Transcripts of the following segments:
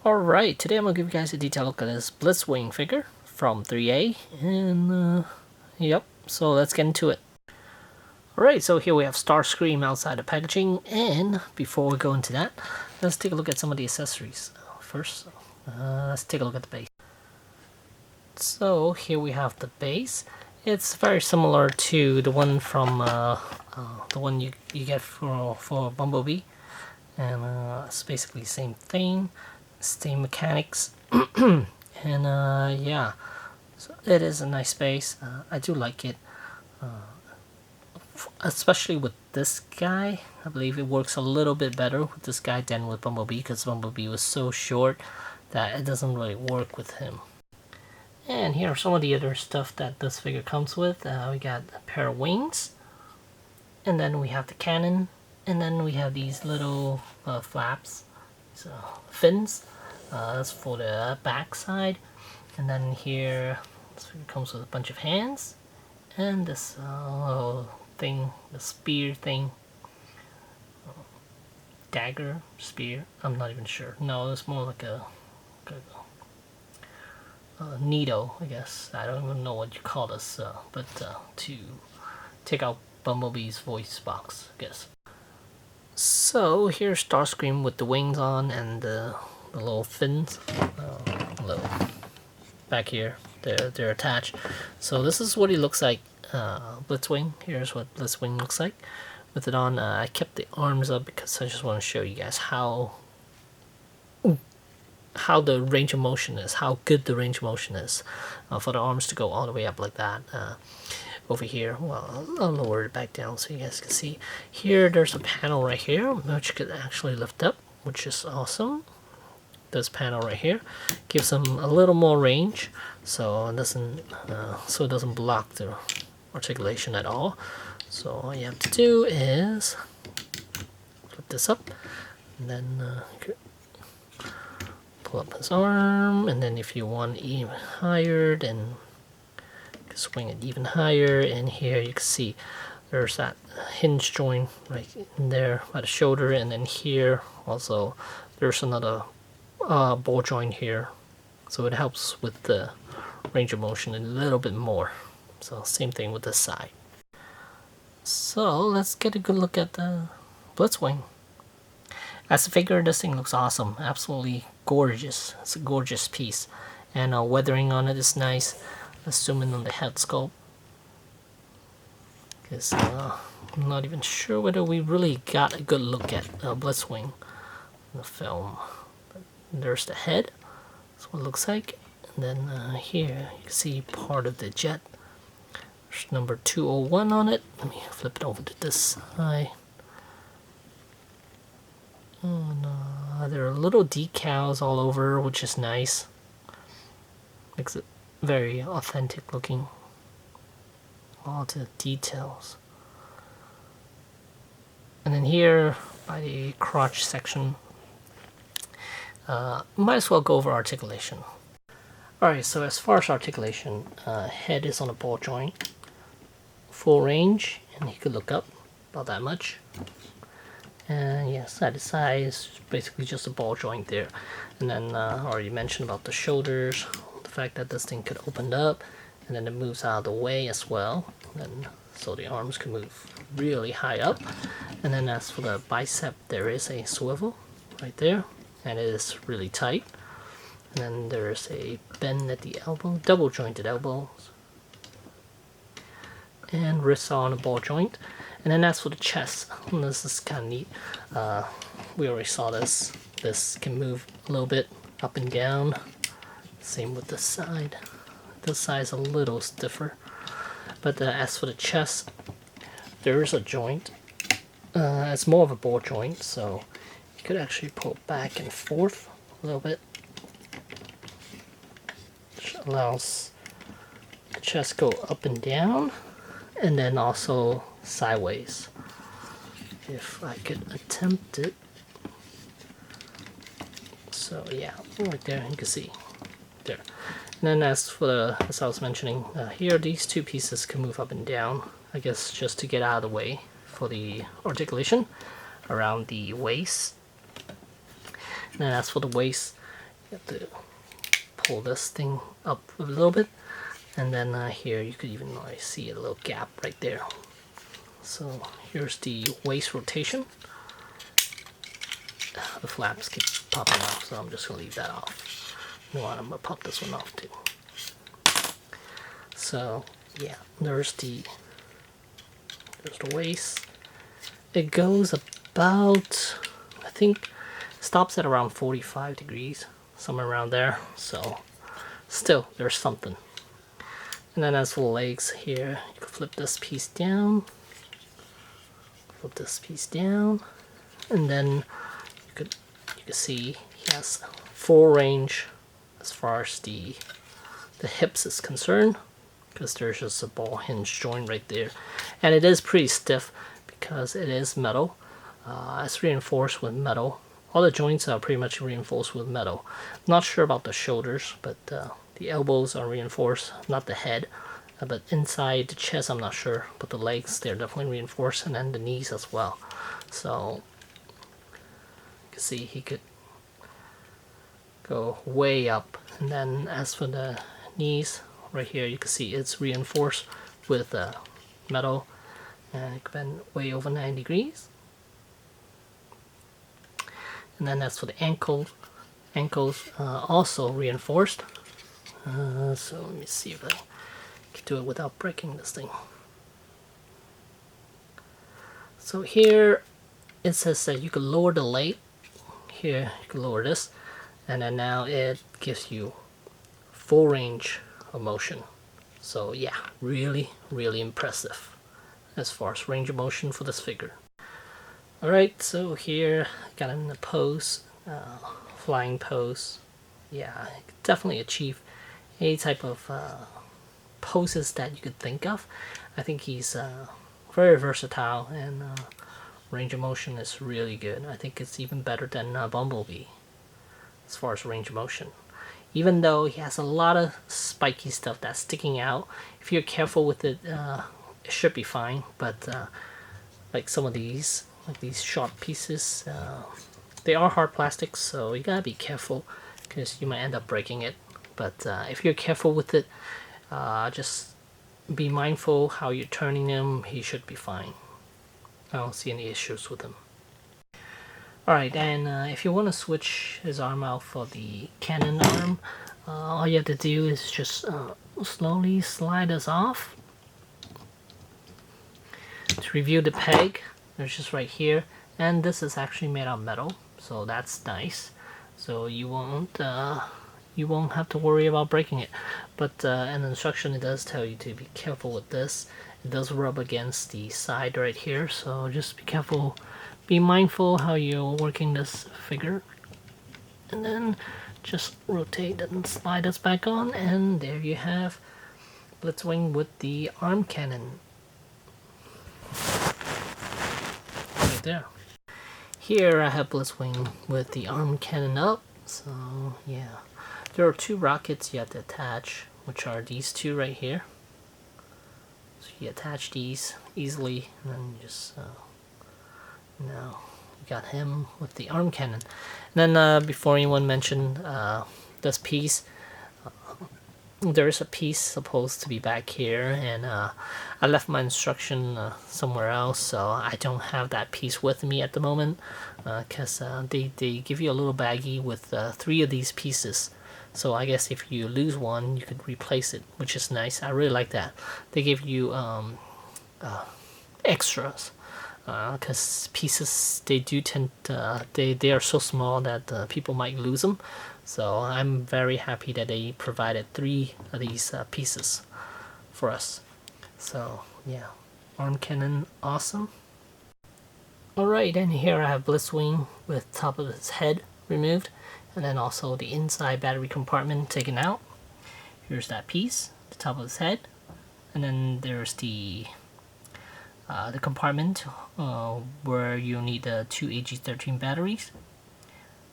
Alright, today I'm going to give you guys a detailed look at this Blitzwing figure from Threea, and yep, so let's get into it. Alright, so here we have Starscream outside the packaging, and before we go into that, let's take a look at some of the accessories. First, let's take a look at the base. So here we have the base. It's very similar to the one from the one you get for Bumblebee, and it's basically the same thing. Same mechanics. And yeah, so it is a nice base. I do like it, especially with this guy. I believe it works a little bit better with this guy than with Bumblebee, because Bumblebee was so short that it doesn't really work with him. And here are some of the other stuff that this figure comes with. We got a pair of wings, and then we have the cannon, and then we have these little flaps, so fins. That's for the back side, and then here this figure comes with a bunch of hands, and this little thing, the spear thing, dagger, spear, I'm not even sure. No, it's more like a needle, I guess. I don't even know what you call this, but to take out Bumblebee's voice box, I guess. So here's Starscream with the wings on and the little fins, little back here. They're attached. So this is what he looks like. Blitzwing. Here's what Blitzwing looks like with it on. I kept the arms up because I just want to show you guys how the range of motion is, how good the range of motion is for the arms to go all the way up like that. Over here, well, I'll lower it back down so you guys can see. Here, there's a panel right here which could actually lift up, which is awesome. This panel right here gives them a little more range, so it doesn't block the articulation at all. So all you have to do is flip this up, and then pull up his arm, and then if you want even higher, then swing it even higher. And here you can see there's that hinge joint right in there by the shoulder, and then here also there's another ball joint here, so it helps with the range of motion a little bit more. So same thing with this side. So let's get a good look at the Blitzwing. As a figure, this thing looks awesome, absolutely gorgeous. It's a gorgeous piece, and weathering on it is nice. Let's zoom in on the head sculpt, because I'm not even sure whether we really got a good look at Blitzwing in the film. But there's the head, that's what it looks like. And then here you can see part of the jet. There's number 201 on it. Let me flip it over to this side. And there are little decals all over, which is nice. Makes it very authentic looking. All the details. And then here by the crotch section, might as well go over articulation. Alright, so as far as articulation, head is on a ball joint, full range, and you could look up about that much. And yeah, side to side is basically just a ball joint there. And then I already mentioned about the shoulders, the fact that this thing could open up, and then it moves out of the way as well, and so the arms can move really high up. And then as for the bicep, there is a swivel right there, and it is really tight. And then there's a bend at the elbow, double jointed elbows, and wrists on a ball joint. And then as for the chest, this is kind of neat. We already saw this. This can move a little bit up and down. Same with this side. This side is a little stiffer. But as for the chest, there is a joint. It's more of a ball joint, so you could actually pull it back and forth a little bit, which allows the chest go up and down, and then also sideways. If I could attempt it. So yeah, right there you can see there. And then as I was mentioning, here these two pieces can move up and down, I guess just to get out of the way for the articulation around the waist. And then as for the waist, You have to pull this thing up a little bit, and then here you could even see a little gap right there. So here's the waist rotation. The flaps keep popping off, so I'm just gonna leave that off. You know what, I'm gonna pop this one off too. So yeah, there's the waist. It goes about, I think, stops at around 45 degrees, somewhere around there. So still, there's something. And then as for the legs here, you can flip this piece down, and then you can see he has full range as far as the hips is concerned, because there's just a ball hinge joint right there, and it is pretty stiff because it is metal. It's reinforced with metal. All the joints are pretty much reinforced with metal. Not sure about the shoulders, but the elbows are reinforced, not the head. But inside the chest, I'm not sure. But the legs, they're definitely reinforced, and then the knees as well. So you can see he could go way up. And then as for the knees, right here, you can see it's reinforced with metal, and it can bend way over 90 degrees. And then as for the ankles also reinforced. So let me see if I can do it without breaking this thing. So here it says that you can lower the leg. Here you can lower this, and then now it gives you full range of motion. So yeah, really impressive as far as range of motion for this figure. Alright, so here I got him in the pose, flying pose. Yeah, I could definitely achieve any type of poses that you could think of. I think he's very versatile, and range of motion is really good. I think it's even better than Bumblebee as far as range of motion. Even though he has a lot of spiky stuff that's sticking out, if you're careful with it, it should be fine. But like some of these, like these sharp pieces, they are hard plastics, so you gotta be careful because you might end up breaking it. But if you're careful with it, just be mindful how you're turning him. He should be fine. I don't see any issues with him. Alright, and if you want to switch his arm out for the cannon arm, all you have to do is just slowly slide this off. To review the peg, there's just right here, and this is actually made out of metal, so that's nice. So you won't have to worry about breaking it. But an instruction, it does tell you to be careful with this. It does rub against the side right here, so just be careful. Be mindful how you're working this figure. And then just rotate and slide this back on, and there you have Blitzwing with the arm cannon. Right there. Here I have Blitzwing with the arm cannon up, so yeah. There are two rockets you have to attach, which are these two right here. So you attach these easily, and then you just now you got him with the arm cannon. And then before anyone mentioned this piece, there is a piece supposed to be back here, and I left my instruction somewhere else, so I don't have that piece with me at the moment, because they give you a little baggie with 3 of these pieces. So I guess if you lose one, you could replace it, which is nice. I really like that. They give you extras, because pieces, they do tend they are so small that people might lose them. So I'm very happy that they provided 3 of these pieces for us. So yeah, arm cannon, awesome. Alright, and here I have Blitzwing with top of his head removed, and then also the inside battery compartment taken out. Here's that piece, the top of his head, and then there's the compartment where you need the 2 AG13 batteries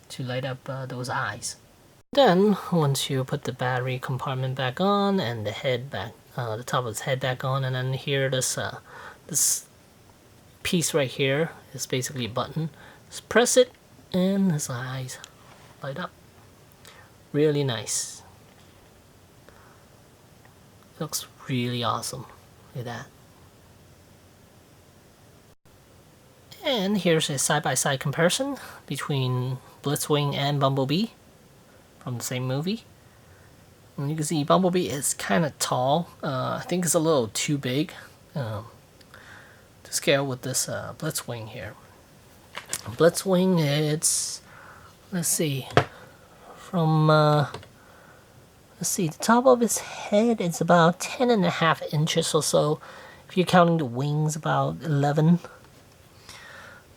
to light up those eyes. Then once you put the battery compartment back on and the head back, the top of his head back on, and then here this piece right here is basically a button. Just press it and his eyes light up. really nice. Looks really awesome. Look at that. And here's a side-by-side comparison between Blitzwing and Bumblebee from the same movie. And you can see Bumblebee is kind of tall. I think it's a little too big to scale with this Blitzwing here. Blitzwing, it's, let's see, from let's see, the top of his head is about 10.5 inches or so. If you're counting the wings, about 11.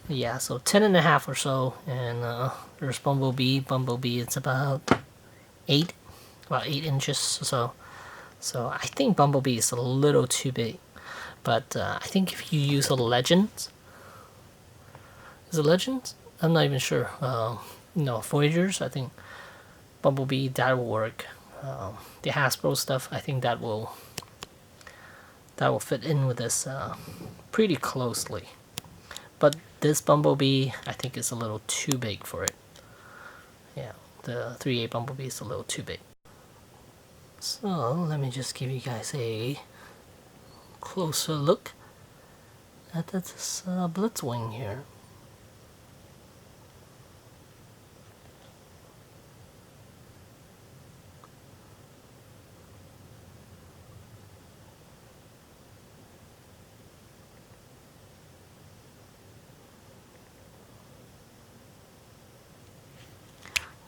Yeah, so 10.5 or so. And there's Bumblebee. Bumblebee, it's about 8 inches or so. So I think Bumblebee is a little too big. But I think if you use a Legends, is it Legends? I'm not even sure. No, Voyagers, I think Bumblebee, that will work. The Hasbro stuff, I think that will fit in with this pretty closely. But this Bumblebee, I think, is a little too big for it. Yeah, the 3A Bumblebee is a little too big. So let me just give you guys a closer look at this Blitzwing here.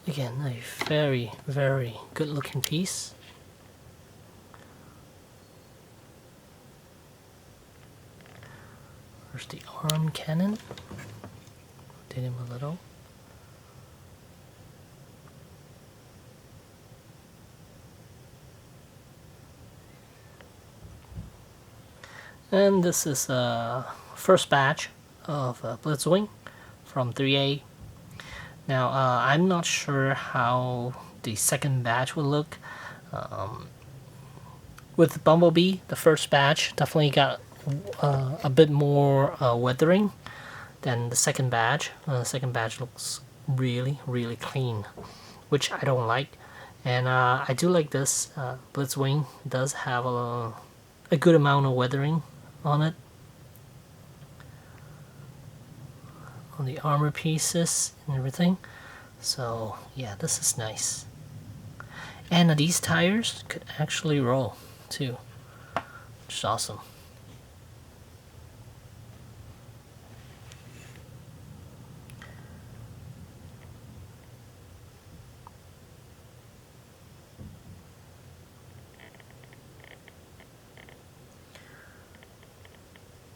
Again, a very, very good looking piece. There's the arm cannon. Rotate him a little. And this is first batch of Blitzwing from 3A. Now, I'm not sure how the second batch will look. With Bumblebee, the first batch definitely got a bit more weathering than the second batch. The second batch looks really, really clean, which I don't like. And I do like this. Blitzwing does have a good amount of weathering on it. On the armor pieces and everything. So yeah, this is nice. And these tires could actually roll too, which is awesome.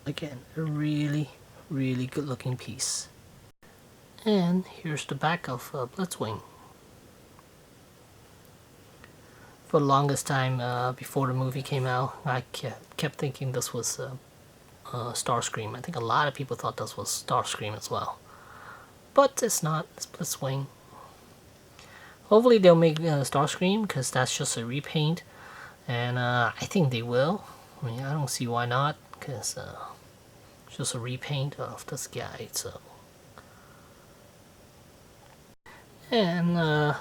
Again, a really, really good looking piece. And here's the back of Blitzwing. For the longest time before the movie came out, I kept thinking this was Starscream. I think a lot of people thought this was Starscream as well. But it's not, it's Blitzwing. Hopefully they'll make Starscream, because that's just a repaint. And I think they will. I mean, I don't see why not, because it's just a repaint of this guy, so. And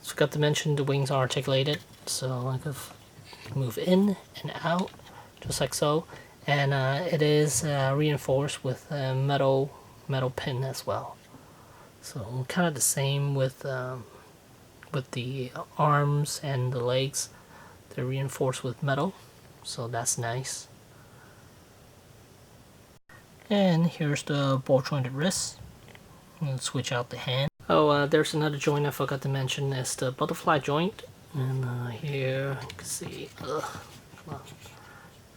forgot to mention the wings are articulated, so I could move in and out, just like so. And it is reinforced with a metal pin as well. So kind of the same with the arms and the legs. They're reinforced with metal, so that's nice. And here's the ball jointed wrist. Let's switch out the hand. Oh, there's another joint I forgot to mention. It's the butterfly joint. And here you can see, come on,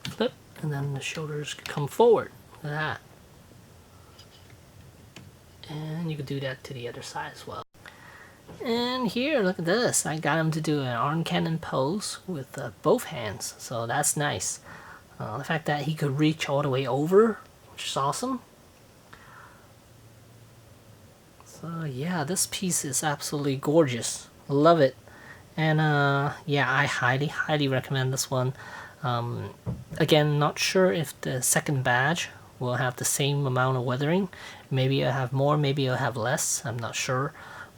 flip, and then the shoulders come forward. Look at that. And you can do that to the other side as well. And here, look at this. I got him to do an arm cannon pose with both hands, so that's nice. The fact that he could reach all the way over, which is awesome. So yeah, this piece is absolutely gorgeous. Love it. And yeah, I highly recommend this one. Again, not sure if the second badge will have the same amount of weathering. Maybe it'll have more, maybe it'll have less, I'm not sure.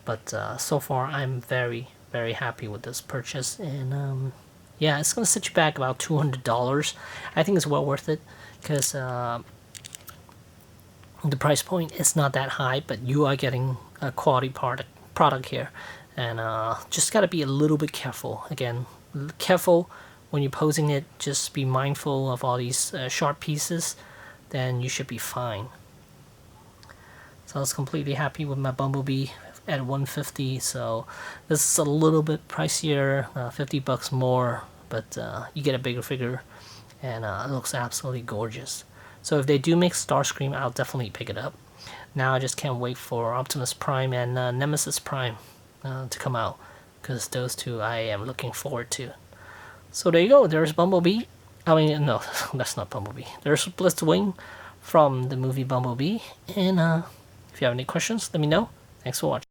But so far I'm very, very happy with this purchase, and yeah, it's gonna set you back about $200. I think it's well worth it because the price point is not that high, but you are getting a quality product here, and just gotta be a little bit careful. Again, careful when you're posing it. Just be mindful of all these sharp pieces, then you should be fine. So I was completely happy with my Bumblebee at 150. So this is a little bit pricier, 50 bucks more, but you get a bigger figure, and it looks absolutely gorgeous. So if they do make Starscream, I'll definitely pick it up. Now I just can't wait for Optimus Prime and Nemesis Prime to come out, because those two I am looking forward to. So there you go, there's Bumblebee. I mean, no, that's not Bumblebee. There's Blitzwing from the movie Bumblebee, and if you have any questions, let me know. Thanks for watching.